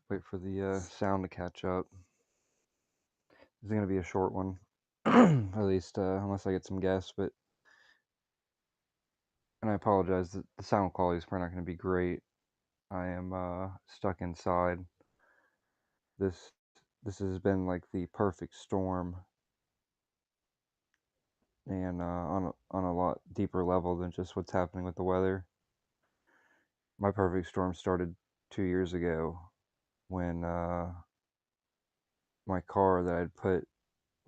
Wait for the sound to catch up. This is gonna be a short one, at least unless I get some guests. But and I apologize. The sound quality is probably not gonna be great. I am stuck inside. This this has been like the perfect storm, and on a lot deeper level than just what's happening with the weather. My perfect storm started 2 years ago when my car that I'd put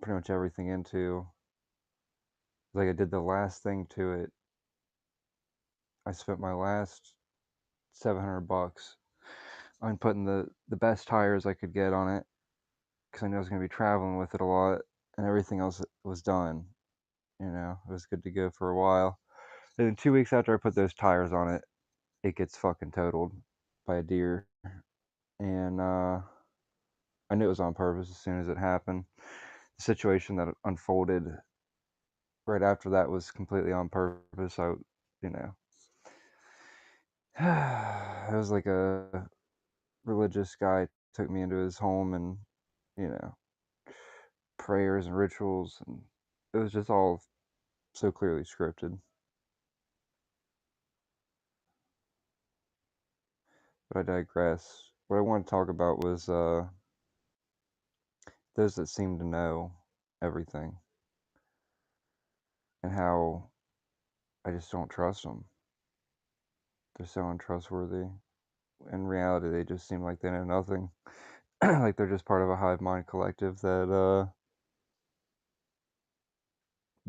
pretty much everything into, like I did the last thing to it. I spent my last $700 on putting the best tires I could get on it because I knew I was going to be traveling with it a lot, and everything else was done. It was good to go for a while. And then 2 weeks after I put those tires on it, it gets fucking totaled by a deer, and I knew it was on purpose as soon as it happened. The situation that unfolded right after that was completely on purpose. You know, it was like a religious guy took me into his home and you know prayers and rituals, and it was just all so clearly scripted. But I digress. What I want to talk about was those that seem to know everything and how I just don't trust them. They're so untrustworthy. In reality, they just seem like they know nothing. Like they're just part of a hive mind collective that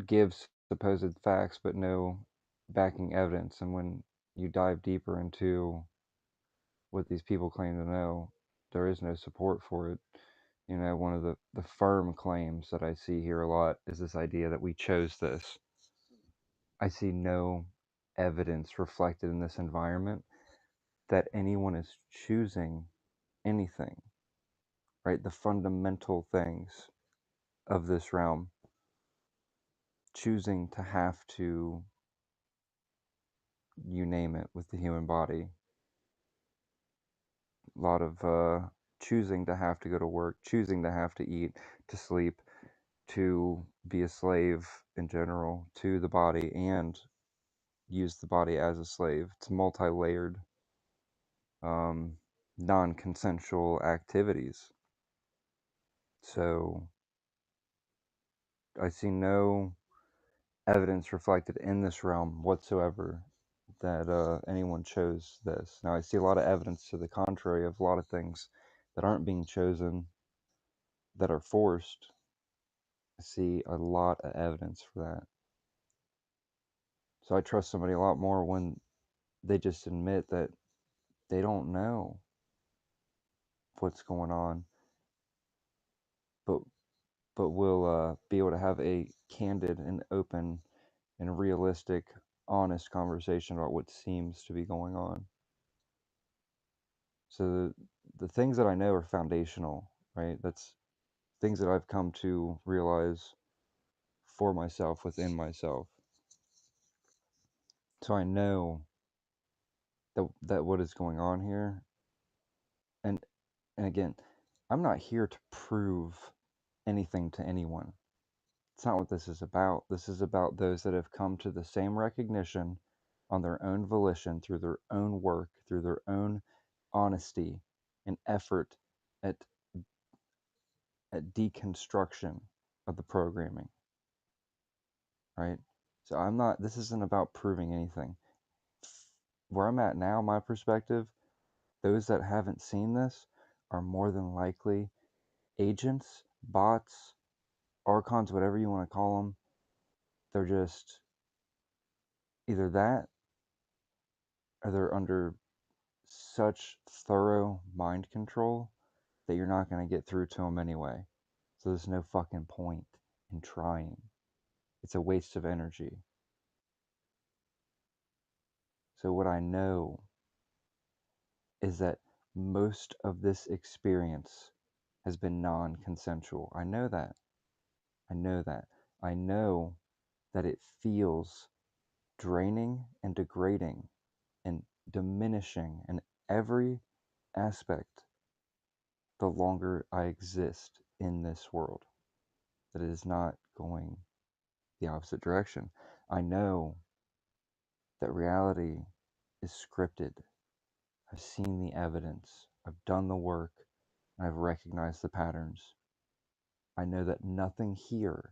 gives supposed facts but no backing evidence. And when you dive deeper into what these people claim to know, there is no support for it. One of the firm claims that I see here a lot is this idea that we chose this. I see no evidence reflected in this environment that anyone is choosing anything, right? The fundamental things of this realm, choosing to have to, you name it, with the human body. A lot of choosing to have to go to work, choosing to have to eat, to sleep, to be a slave in general to the body and use the body as a slave. It's multi-layered, um, non-consensual activities. So I see no evidence reflected in this realm whatsoever that anyone chose this. Now I see a lot of evidence to the contrary of a lot of things that aren't being chosen, that are forced. I see a lot of evidence for that. So I trust somebody a lot more when they just admit that they don't know what's going on, but will be able to have a candid and open and realistic, honest conversation about what seems to be going on. So the things that I know are foundational, right? That's things that I've come to realize for myself within myself. So I know that what is going on here, and again, I'm not here to prove anything to anyone. It's not what this is about. This is about those that have come to the same recognition on their own volition, through their own work, through their own honesty and effort at deconstruction of the programming, right? So this isn't about proving anything. Where I'm at now, my perspective, those that haven't seen this are more than likely agents, bots, archons, whatever you want to call them. They're just either that or they're under such thorough mind control that you're not going to get through to them anyway. So there's no fucking point in trying. It's a waste of energy. So what I know is that most of this experience has been non-consensual. I know that. I know that. I know that it feels draining and degrading and diminishing in every aspect the longer I exist in this world, that it is not going the opposite direction. I know that reality is scripted. I've seen the evidence, I've done the work, and I've recognized the patterns. I know that nothing here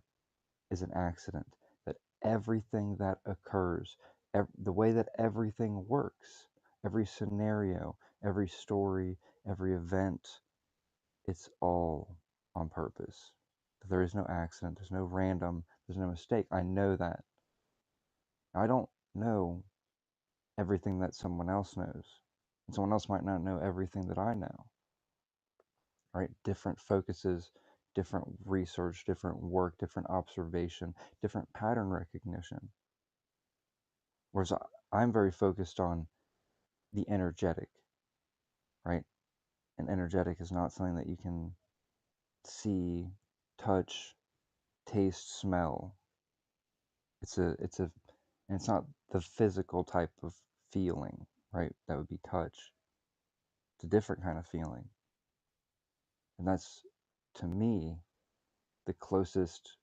is an accident, that everything that occurs, the way that everything works, every scenario, every story, every event, it's all on purpose. There is no accident, there's no random, there's no mistake. I know that. I don't know everything that someone else knows. And someone else might not know everything that I know. Right? Different focuses, different research, different work, different observation, different pattern recognition. Whereas I'm very focused on the energetic, right? And energetic is not something that you can see, touch, taste, smell. And it's not the physical type of feeling, right? That would be touch. It's a different kind of feeling. And that's, to me, the closest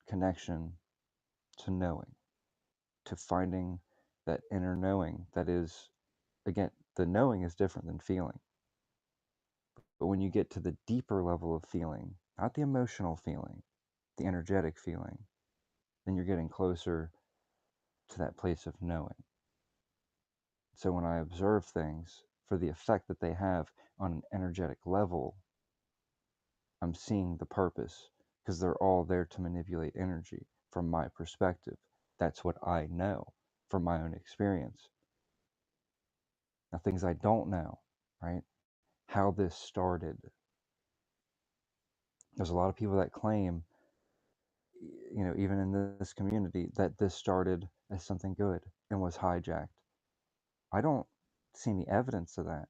connection to knowing, to finding that inner knowing that is, again, the knowing is different than feeling. But when you get to the deeper level of feeling, not the emotional feeling, the energetic feeling, then you're getting closer to that place of knowing. So when I observe things for the effect that they have on an energetic level, I'm seeing the purpose because they're all there to manipulate energy from my perspective. That's what I know from my own experience. Now, things I don't know, right? How this started. There's a lot of people that claim, even in this community, that this started as something good and was hijacked. I don't see any evidence of that.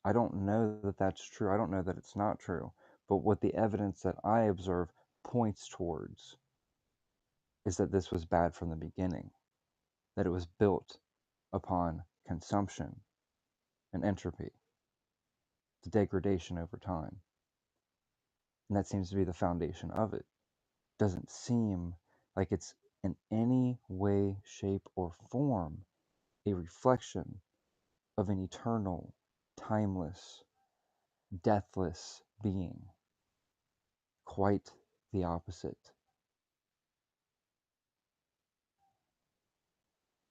I don't know that that's true. I don't know that it's not true. But what the evidence that I observe points towards is that this was bad from the beginning, that it was built upon consumption and entropy, the degradation over time. And that seems to be the foundation of it. Doesn't seem like it's in any way, shape, or form a reflection of an eternal, timeless, deathless being. Quite the opposite.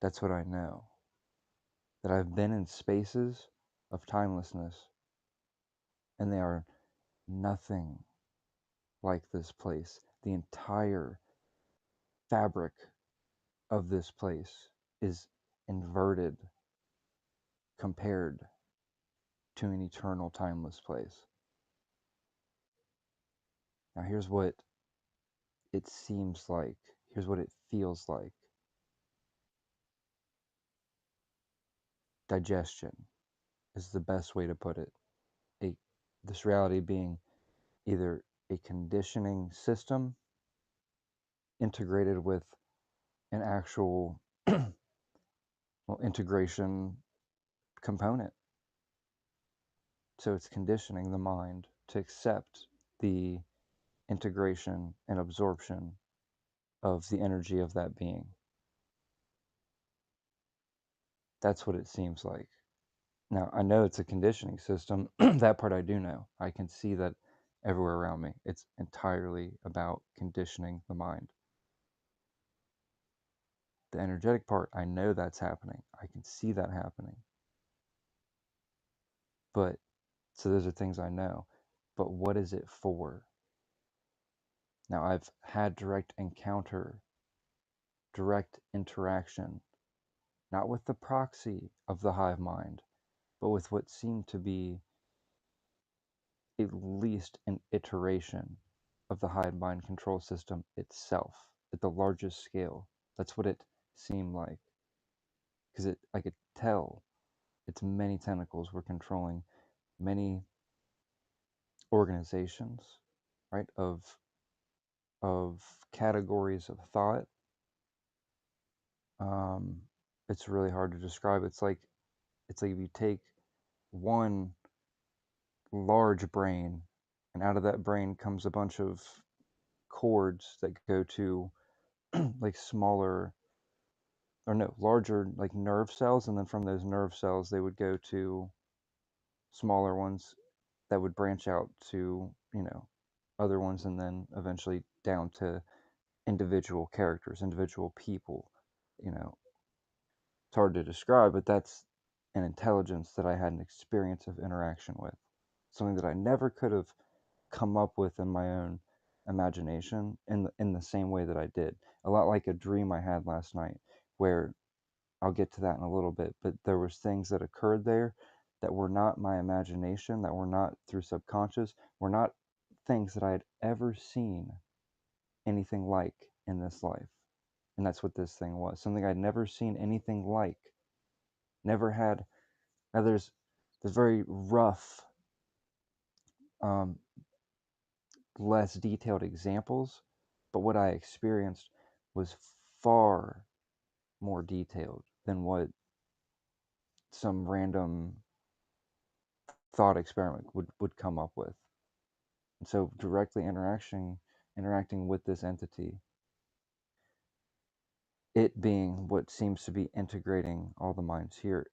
That's what I know. That I've been in spaces of timelessness, and they are nothing like this place. The entire fabric of this place is inverted compared to an eternal, timeless place. Now, here's what it seems like. Here's what it feels like. Digestion is the best way to put it. This reality being either a conditioning system integrated with an actual integration component. So it's conditioning the mind to accept the integration and absorption of the energy of that being. That's what it seems like. Now, I know it's a conditioning system. That part I do know. I can see that everywhere around me. It's entirely about conditioning the mind. The energetic part, I know that's happening. I can see that happening. But, so those are things I know. But what is it for? Now, I've had direct encounter, direct interaction, not with the proxy of the hive mind, but with what seemed to be at least an iteration of the hive mind control system itself at the largest scale. That's what it seemed like. Because I could tell its many tentacles were controlling many organizations, right, of categories of thought. It's really hard to describe. It's like if you take one large brain and out of that brain comes a bunch of cords that go to like smaller, or no, larger, like nerve cells, and then from those nerve cells they would go to smaller ones that would branch out to, other ones, and then eventually down to individual characters, individual people. You know, it's hard to describe, but that's an intelligence that I had an experience of interaction with. Something that I never could have come up with in my own imagination in the same way that I did. A lot like a dream I had last night, where I'll get to that in a little bit, but there was things that occurred there that were not my imagination, that were not through subconscious, were not things that I had ever seen anything like in this life. And that's what this thing was. Something I'd never seen anything like. Never had. Now there's very rough, um, less detailed examples, but what I experienced was far more detailed than what some random thought experiment would come up with. And so directly interacting with this entity, it being what seems to be integrating all the minds here,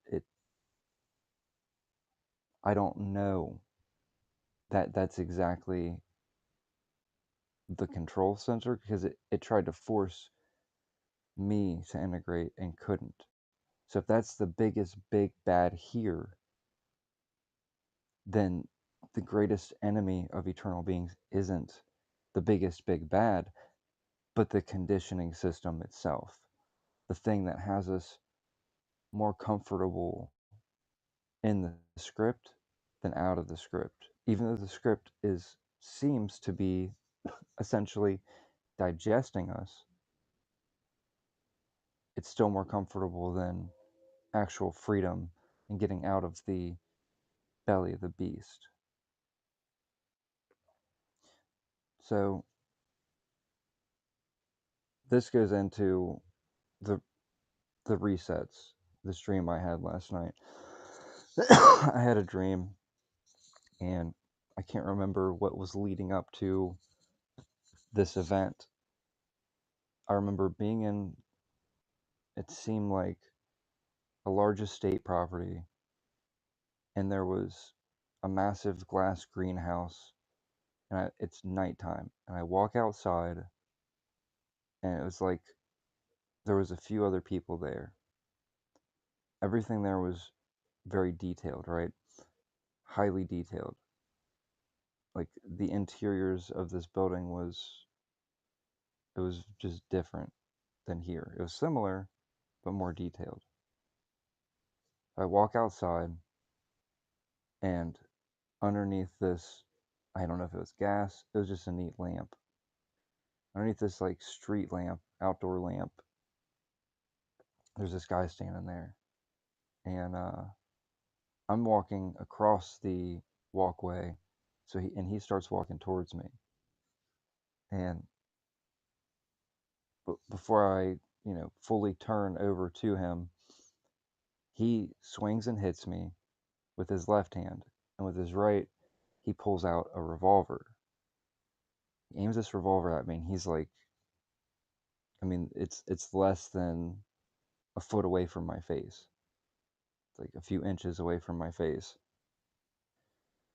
I don't know that that's exactly the control center, because it tried to force me to integrate and couldn't. So if that's the biggest big bad here, then the greatest enemy of eternal beings isn't the biggest big bad, but the conditioning system itself, the thing that has us more comfortable in the script than out of the script. Even though the script seems to be essentially digesting us, it's still more comfortable than actual freedom and getting out of the belly of the beast. So this goes into the the resets, this dream I had last night. I had a dream, and I can't remember what was leading up to this event. I remember being in, it seemed like, a large estate property, and there was a massive glass greenhouse, and it's nighttime, and I walk outside, and it was like there was a few other people there. Everything there was very detailed, right? Highly detailed. Like the interiors of this building it was just different than here. It was similar, but more detailed. I walk outside, and underneath this, I don't know if it was gas, it was just a neat lamp. Underneath this like street lamp, outdoor lamp, there's this guy standing there. And I'm walking across the walkway, he starts walking towards me. And before I, fully turn over to him, he swings and hits me with his left hand, and with his right, he pulls out a revolver. He aims this revolver at me, and he's like, I mean, it's less than a foot away from my face. It's like a few inches away from my face.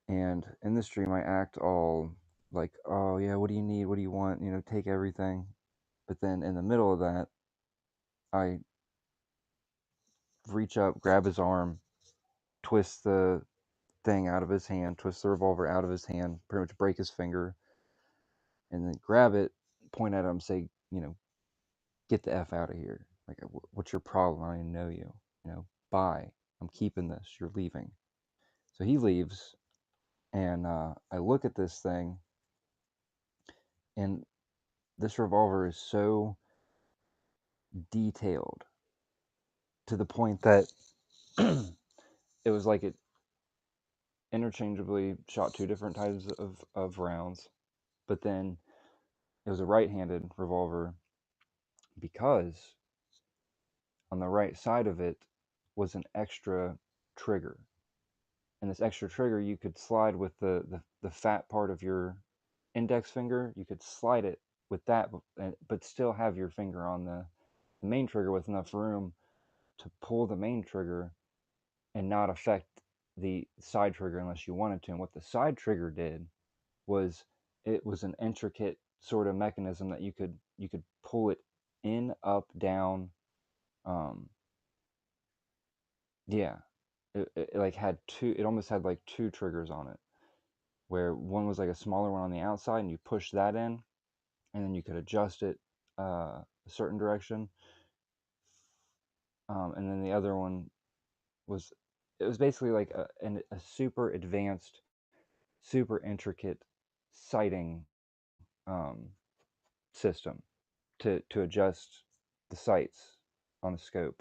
And in this dream, I act all like, oh yeah, what do you need? What do you want? Take everything. But then in the middle of that, I reach up, grab his arm, twist the thing out of his hand, twist the revolver out of his hand, pretty much break his finger, and then grab it, point at him, say, get the F out of here. Like, what's your problem? I don't even know you. Bye. I'm keeping this. You're leaving. So he leaves, and I look at this thing, and this revolver is so detailed to the point that it was like it interchangeably shot two different types of rounds, but then it was a right-handed revolver because on the right side of it was an extra trigger. And this extra trigger you could slide with the fat part of your index finger. You could slide it with that, but still have your finger on the main trigger with enough room to pull the main trigger and not affect the side trigger unless you wanted to. And what the side trigger did was, it was an intricate sort of mechanism that you could pull it in, up, down. Um, yeah, it like had two. It almost had like two triggers on it, where one was like a smaller one on the outside, and you push that in, and then you could adjust it a certain direction. And then the other one was, it was basically like a super advanced, super intricate sighting um, system to adjust the sights on the scope.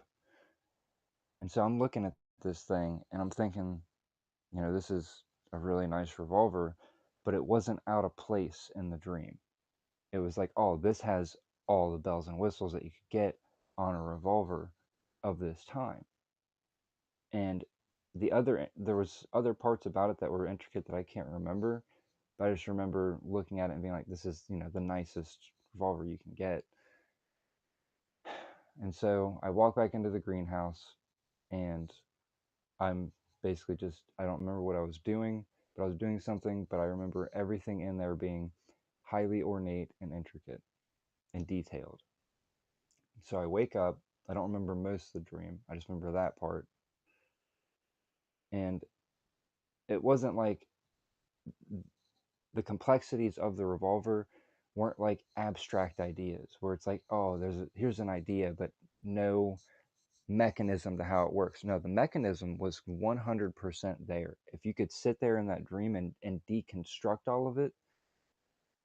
And so I'm looking at this thing and I'm thinking, this is a really nice revolver, but it wasn't out of place in the dream. It was like, oh, this has all the bells and whistles that you could get on a revolver of this time. And there was other parts about it that were intricate that I can't remember, but I just remember looking at it and being like, this is, the nicest revolver you can get. And so I walk back into the greenhouse, and I'm basically just, I don't remember what I was doing, but I was doing something, but I remember everything in there being highly ornate and intricate and detailed. So I wake up. I don't remember most of the dream. I just remember that part. And it wasn't like the complexities of the revolver weren't like abstract ideas where it's like, oh, here's an idea, but no mechanism to how it works. No, the mechanism was 100% there. If you could sit there in that dream and deconstruct all of it,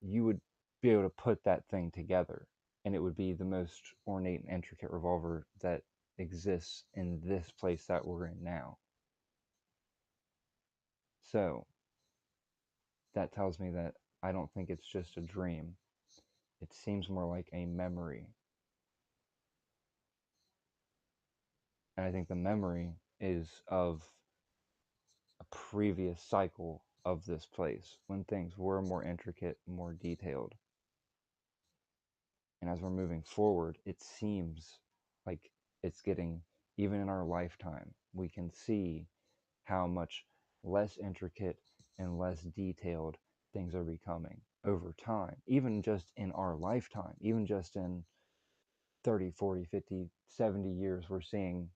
you would be able to put that thing together, and it would be the most ornate and intricate revolver that exists in this place that we're in now. So that tells me that I don't think it's just a dream. It seems more like a memory. And I think the memory is of a previous cycle of this place when things were more intricate, more detailed. And as we're moving forward, it seems like it's getting, even in our lifetime, we can see how much less intricate and less detailed things are becoming over time, even just in our lifetime, even just in 30, 40, 50, 70 years, we're seeing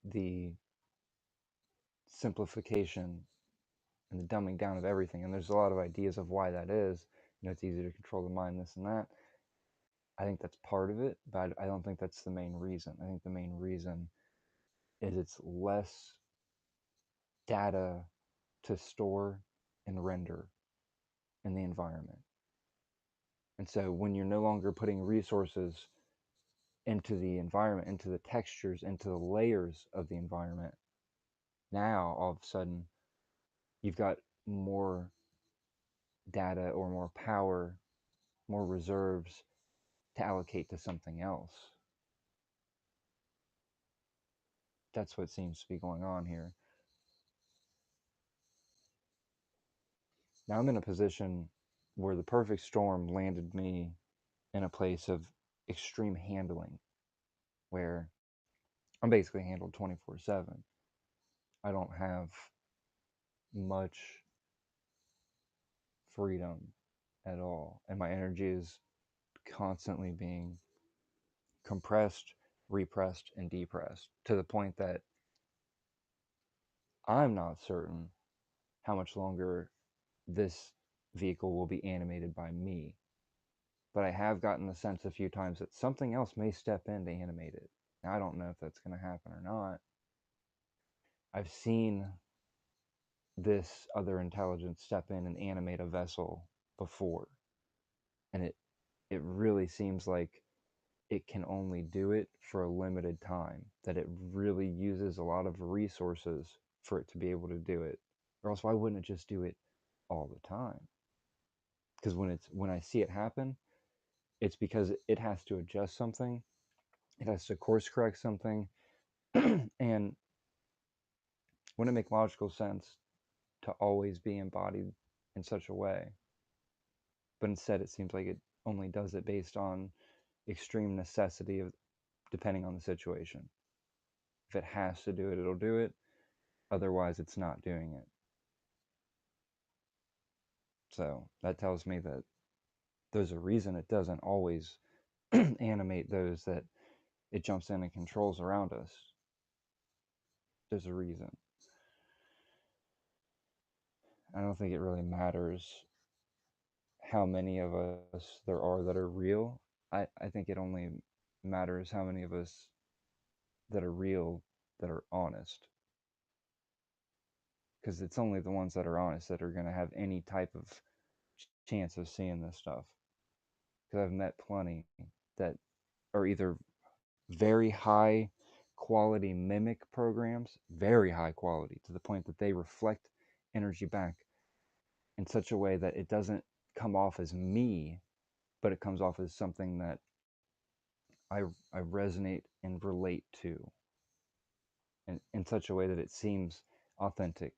the simplification and the dumbing down of everything. And there's a lot of ideas of why that is. It's easy to control the mind, this and that. I think that's part of it, but I don't think that's the main reason. I think the main reason is it's less data to store and render in the environment. And so when you're no longer putting resources into the environment, into the textures, into the layers of the environment, now all of a sudden you've got more data or more power, more reserves to allocate to something else. That's what seems to be going on here. Now I'm in a position where the perfect storm landed me in a place of extreme handling, where I'm basically handled 24/7. I don't have much freedom at all, and my energy is constantly being compressed, repressed, and depressed to the point that I'm not certain how much longer this vehicle will be animated by me. But I have gotten the sense a few times that something else may step in to animate it. Now, I don't know if that's going to happen or not. I've seen this other intelligence step in and animate a vessel before, and it really seems like it can only do it for a limited time, that it really uses a lot of resources for it to be able to do it. Or else why wouldn't it just do it all the time? Because when I see it happen, it's because it has to adjust something, it has to course correct something, and wouldn't it make logical sense to always be embodied in such a way? But instead, it seems like it only does it based on extreme necessity of depending on the situation. If it has to do it, it'll do it. Otherwise, it's not doing it. So that tells me that there's a reason it doesn't always animate those that it jumps in and controls around us. There's a reason. I don't think it really matters how many of us there are that are real. I think it only matters how many of us that are real that are honest. Because it's only the ones that are honest that are going to have any type of chance of seeing this stuff. Because I've met plenty that are either very high quality mimic programs, very high quality, to the point that they reflect energy back in such a way that it doesn't come off as me, but it comes off as something that I, I resonate and relate to in such a way that it seems authentic,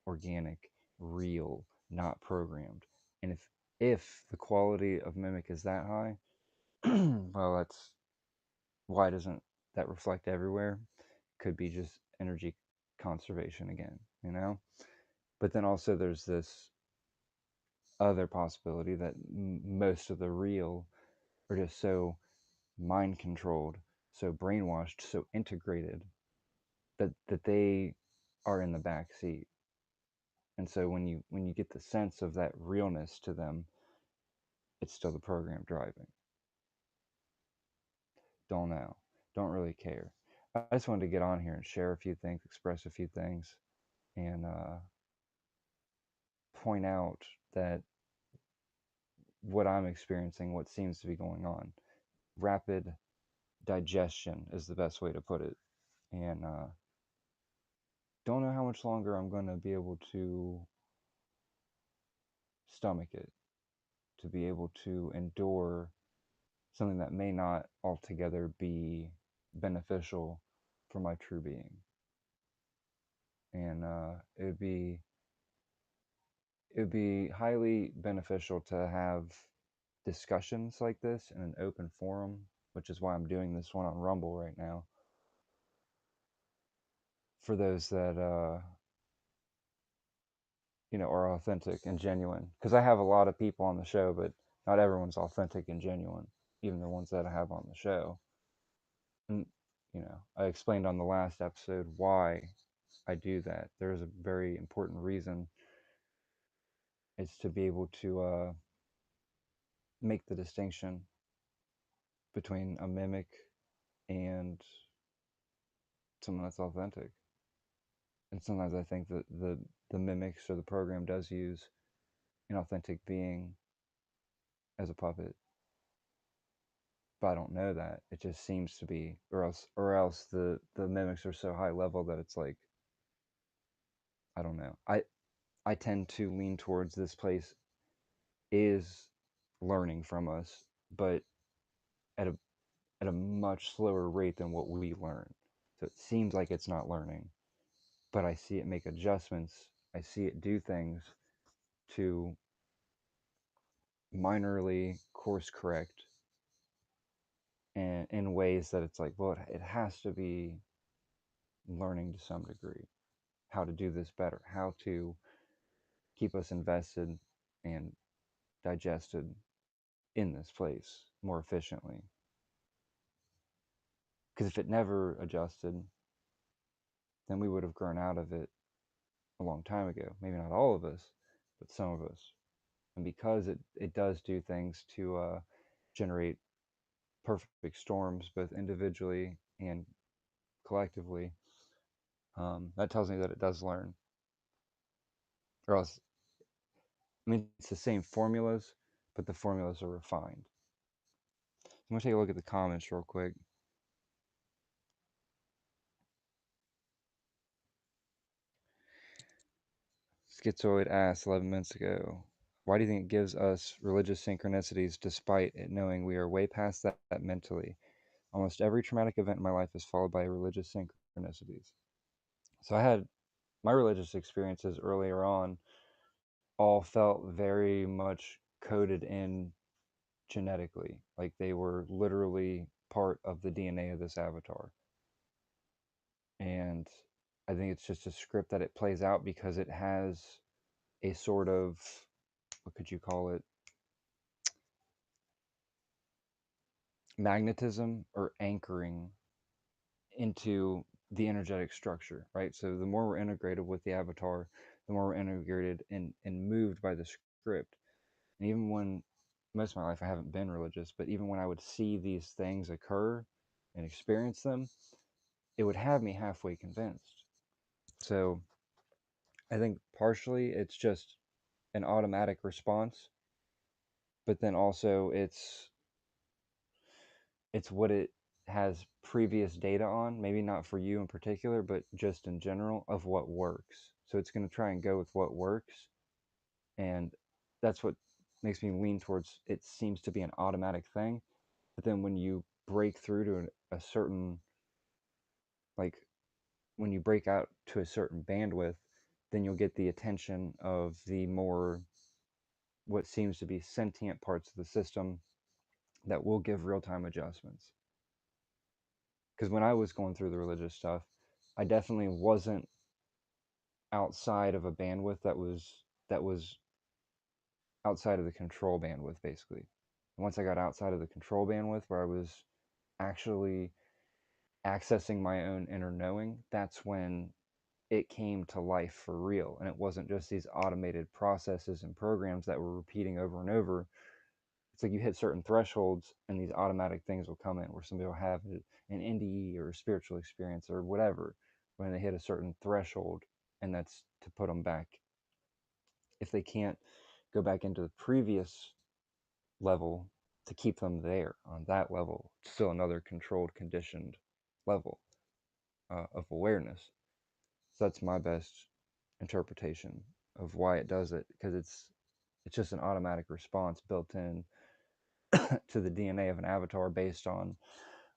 organic, real, not programmed. And if the quality of mimic is that high, well, that's why doesn't that reflect everywhere? Could be just energy conservation again, you know? But then also there's this other possibility that most of the real are just so mind controlled, so brainwashed, so integrated that they are in the back seat. And so when you get the sense of that realness to them, it's still the program driving. Don't know. Don't really care. I just wanted to get on here and share a few things, express a few things, and point out that what I'm experiencing, what seems to be going on, rapid digestion is the best way to put it. And don't know how much longer I'm going to be able to stomach it, to be able to endure something that may not altogether be beneficial for my true being. And it would be highly beneficial to have discussions like this in an open forum, which is why I'm doing this one on Rumble right now. For those that are authentic and genuine, because I have a lot of people on the show, but not everyone's authentic and genuine, even the ones that I have on the show. And I explained on the last episode why I do that. There's a very important reason. It's to be able to make the distinction between a mimic and someone that's authentic. And sometimes I think that the mimics or the program does use an authentic being as a puppet, but I don't know that. It just seems to be, or else the mimics are so high level that it's like, I don't know. I tend to lean towards this place is learning from us, but at a much slower rate than what we learn. So it seems like it's not learning, but I see it make adjustments. I see it do things to minorly course correct and in ways that it's like, well, it has to be learning to some degree how to do this better, how to keep us invested and digested in this place more efficiently. Because if it never adjusted, then we would have grown out of it a long time ago. Maybe not all of us, but some of us. And because it does do things to generate perfect storms, both individually and collectively, that tells me that it does learn. Or else, I mean, it's the same formulas, but the formulas are refined. I'm going to take a look at the comments real quick. Schizoid asked 11 minutes ago, why do you think it gives us religious synchronicities despite it knowing we are way past that mentally? Almost every traumatic event in my life is followed by religious synchronicities. So I had my religious experiences earlier on all felt very much coded in genetically. Like they were literally part of the DNA of this avatar. And I think it's just a script that it plays out because it has a sort of, what could you call it, magnetism or anchoring into the energetic structure, right? So the more we're integrated with the avatar, the more we're integrated and moved by the script. And even when most of my life I haven't been religious, but even when I would see these things occur and experience them, it would have me halfway convinced. So I think partially it's just an automatic response, but then also it's what it has previous data on, maybe not for you in particular, but just in general of what works. So it's going to try and go with what works, and that's what makes me lean towards it seems to be an automatic thing. But then when you break through to a certain, like when you break out to a certain bandwidth, then you'll get the attention of the more what seems to be sentient parts of the system that will give real-time adjustments. Because when I was going through the religious stuff, I definitely wasn't outside of a bandwidth that was outside of the control bandwidth, basically. And once I got outside of the control bandwidth, where I was actually accessing my own inner knowing, that's when it came to life for real. And it wasn't just these automated processes and programs that were repeating over and over. It's like you hit certain thresholds and these automatic things will come in where somebody will have an NDE or a spiritual experience or whatever when they hit a certain threshold, and that's to put them back. If they can't go back into the previous level, to keep them there on that level, still another controlled, conditioned level of awareness. So that's my best interpretation of why it does it, because it's just an automatic response built in to the DNA of an avatar based on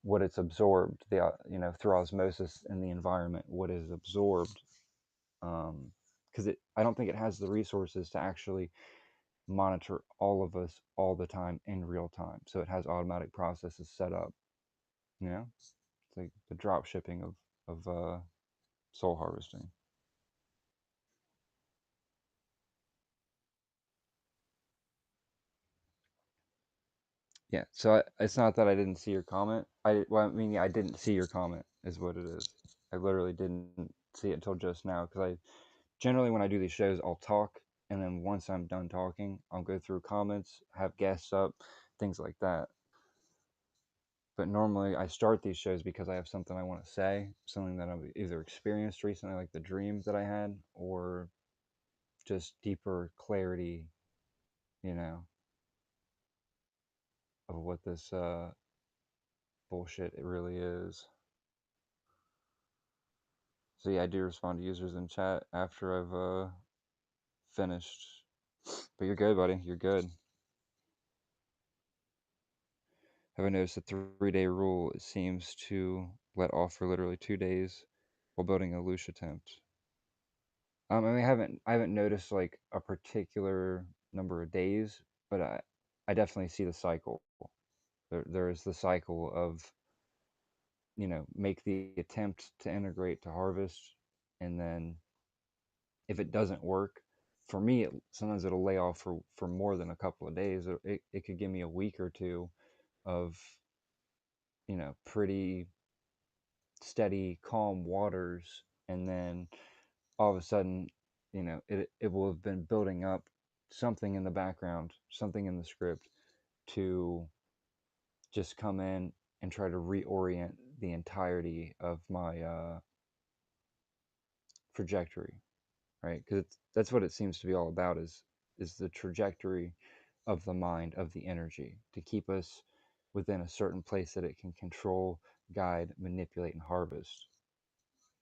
what it's absorbed, through osmosis in the environment, what is absorbed. Because I don't think it has the resources to actually monitor all of us all the time in real time. So it has automatic processes set up. It's like the drop shipping of soul harvesting. Yeah. So it's not that I didn't see your comment. I mean, yeah, I didn't see your comment is what it is. I literally didn't see it until just now because I generally when I do these shows, I'll talk, and then once I'm done talking, I'll go through comments, have guests up, things like that. But normally I start these shows because I have something I want to say, something that I've either experienced recently, like the dream that I had, or just deeper clarity, you know, of what this bullshit it really is. So yeah, I do respond to users in chat after I've finished. But you're good, buddy. You're good. Have I noticed the 3-day rule? It seems to let off for literally 2 days while building a loosh attempt. I mean, I haven't noticed like a particular number of days, but I definitely see the cycle. There is the cycle of make the attempt to integrate to harvest, and then if it doesn't work, for me, sometimes it'll lay off for more than a couple of days. It could give me a week or two of pretty steady, calm waters, and then all of a sudden, it will have been building up something in the background, something in the script to just come in and try to reorient the entirety of my trajectory, right? Because that's what it seems to be all about is the trajectory of the mind, of the energy, to keep us within a certain place that it can control, guide, manipulate, and harvest.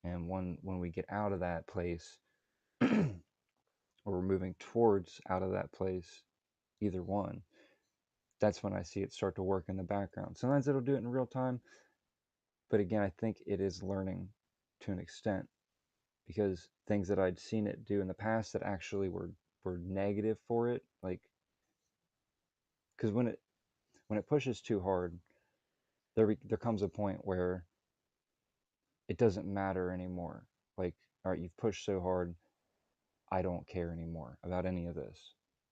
And when we get out of that place, or we're moving towards out of that place, either one, that's when I see it start to work in the background. Sometimes it'll do it in real time, but again, I think it is learning to an extent because things that I'd seen it do in the past that actually were negative for it, like, because when it pushes too hard, there comes a point where it doesn't matter anymore. Like, all right, you've pushed so hard, I don't care anymore about any of this,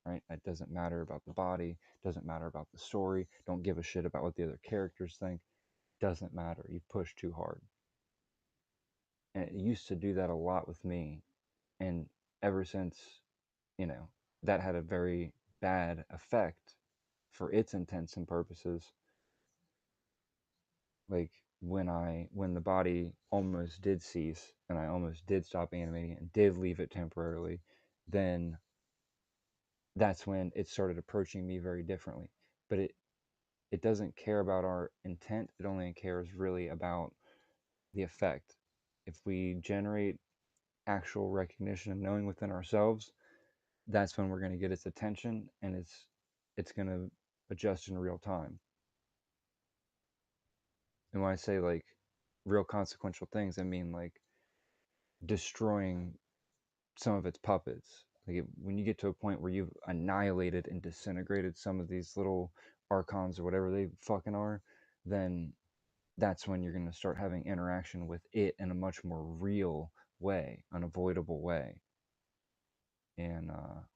right? It doesn't matter about the body, doesn't matter about the story, don't give a shit about what the other characters think, doesn't matter. You've pushed too hard. And it used to do that a lot with me. And ever since, you know, that had a very bad effect for its intents and purposes. Like when the body almost did cease and I almost did stop animating and did leave it temporarily, then that's when it started approaching me very differently. But it doesn't care about our intent, it only cares really about the effect. If we generate actual recognition and knowing within ourselves, that's when we're going to get its attention, and it's going to adjust in real time. And when I say like real consequential things, I mean like destroying some of its puppets. Like when you get to a point where you've annihilated and disintegrated some of these little archons or whatever they fucking are, then that's when you're going to start having interaction with it in a much more real way, unavoidable way. And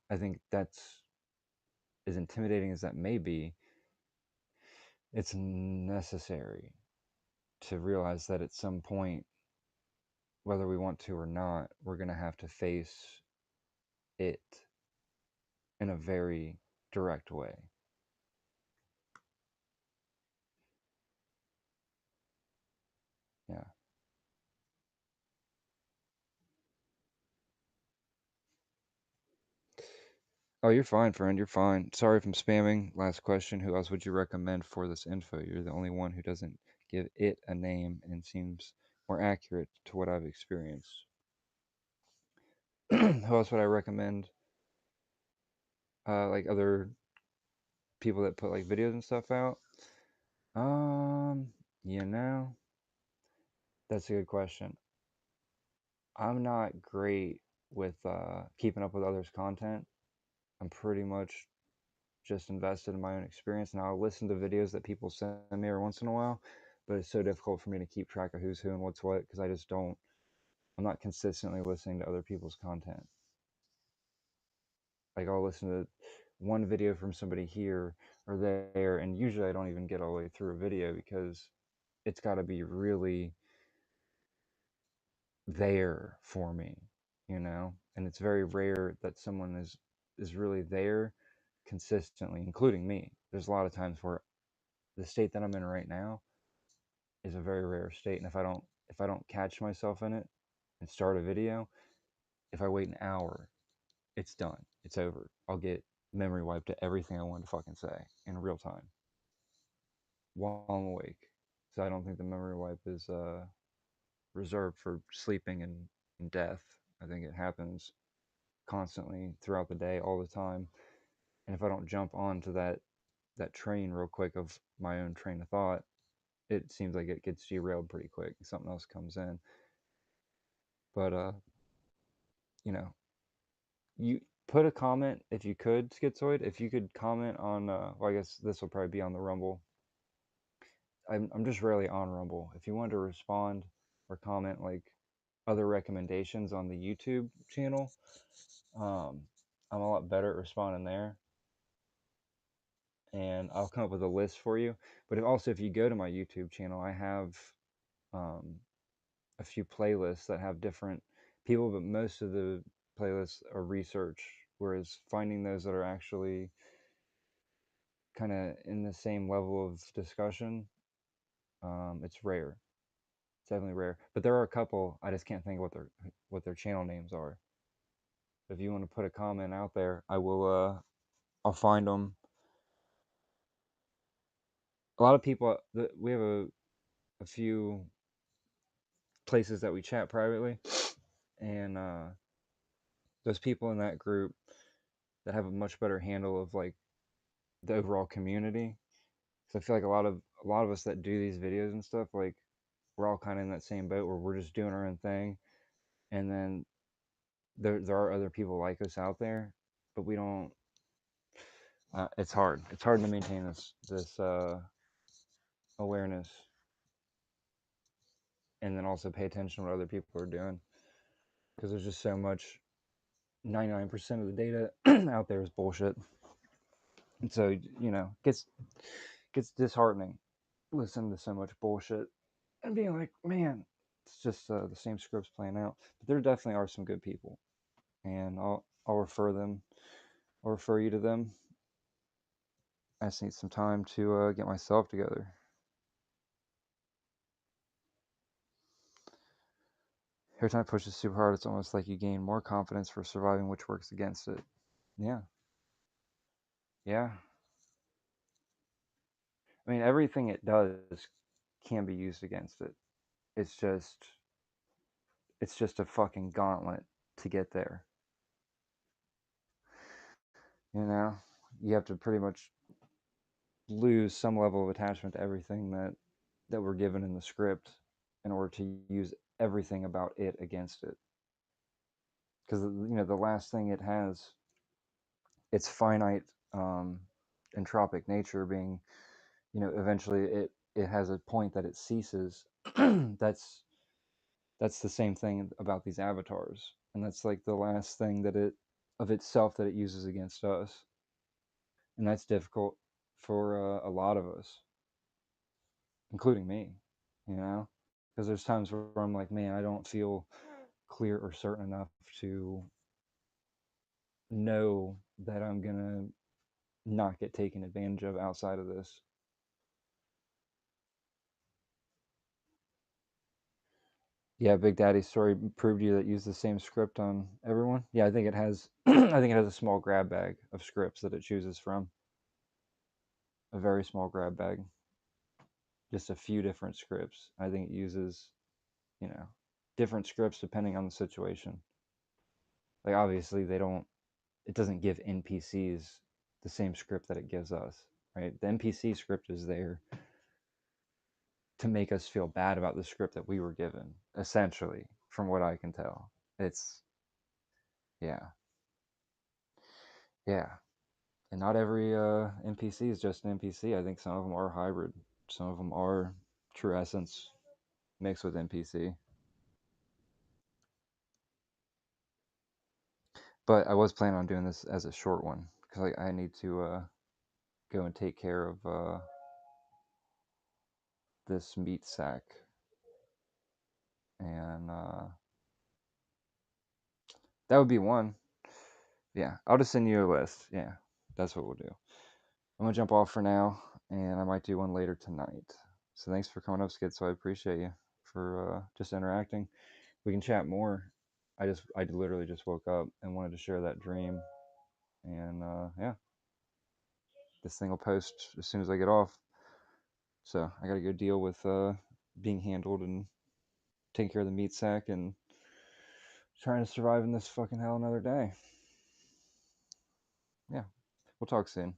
I think that's, as intimidating as that may be, it's necessary to realize that at some point, whether we want to or not, we're going to have to face it in a very direct way. Yeah. Oh, you're fine, friend. You're fine. Sorry if I'm spamming. Last question. Who else would you recommend for this info? You're the only one who doesn't give it a name and seems more accurate to what I've experienced. Who else would I recommend? Like other people that put like videos and stuff out? Um, you know, that's a good question. I'm not great with keeping up with others' content. I'm pretty much just invested in my own experience, and I'll listen to videos that people send me every once in a while, but it's so difficult for me to keep track of who's who and what's what because I just don't. I'm not consistently listening to other people's content. Like I'll listen to one video from somebody here or there, and usually I don't even get all the way through a video because it's got to be really there for me, you know? And it's very rare that someone is really there consistently, including me. There's a lot of times where the state that I'm in right now is a very rare state, and if I don't catch myself in it and start a video, if I wait an hour, it's done. It's over. I'll get memory wiped to everything I wanted to fucking say in real time while I'm awake. So I don't think the memory wipe is reserved for sleeping and death. I think it happens constantly throughout the day, all the time. And if I don't jump onto that train real quick of my own train of thought, it seems like it gets derailed pretty quick. Something else comes in. But you know, you put a comment if you could, Schizoid. If you could comment on, well, I guess this will probably be on the Rumble. I'm just rarely on Rumble. If you wanted to respond or comment like other recommendations on the YouTube channel, um, I'm a lot better at responding there, and I'll come up with a list for you. But also, if you go to my YouTube channel, I have um, a few playlists that have different people, but most of the playlists are research, whereas finding those that are actually kind of in the same level of discussion, it's rare. It's definitely rare. But there are a couple. I just can't think of what their channel names are. If you want to put a comment out there, I will. I'll find them. A lot of people. We have a few places that we chat privately, and those people in that group that have a much better handle of like the overall community. So I feel like a lot of us that do these videos and stuff, like we're all kind of in that same boat where we're just doing our own thing. and then there are other people like us out there, but we don't. It's hard. It's hard to maintain this awareness, and then also pay attention to what other people are doing, because there's just so much. 99% of the data out there is bullshit, and so gets disheartening listening to so much bullshit and being like, man, it's just the same scripts playing out. But there definitely are some good people, and I'll refer them. I'll refer you to them. I just need some time to get myself together. Every time I push it super hard, it's almost like you gain more confidence for surviving, which works against it. Yeah, yeah. I mean, everything it does can be used against it. It's just, it's just a fucking gauntlet to get there. You know, you have to pretty much lose some level of attachment to everything that we're given in the script in order to use everything about it against it. Because the last thing it has, its finite entropic nature being, eventually it has a point that it ceases. That's the same thing about these avatars, and that's like the last thing that it of itself that it uses against us, and that's difficult for a lot of us, including me, because there's times where I'm like, man, I don't feel clear or certain enough to know that I'm gonna not get taken advantage of outside of this. Yeah, Big Daddy's story proved you that use the same script on everyone. Yeah, I think it has. I think it has a small grab bag of scripts that it chooses from. A very small grab bag, just a few different scripts. I think it uses, you know, different scripts depending on the situation. Like obviously they don't. It doesn't give NPCs the same script that it gives us, right? The NPC script is there to make us feel bad about the script that we were given, essentially, from what I can tell. It's yeah, yeah. And not every NPC is just an NPC. I think some of them are hybrid. Some of them are true essence mixed with NPC. But I was planning on doing this as a short one because I need to go and take care of this meat sack, and that would be one. Yeah, I'll just send you a list. Yeah, that's what we'll do. I'm gonna jump off for now, and I might do one later tonight. So thanks for coming up, Skid. So I appreciate you for just interacting. We can chat more. I literally just woke up and wanted to share that dream, and yeah, this thing will post as soon as I get off. So I gotta go deal with being handled and taking care of the meat sack and trying to survive in this fucking hell another day. Yeah, we'll talk soon.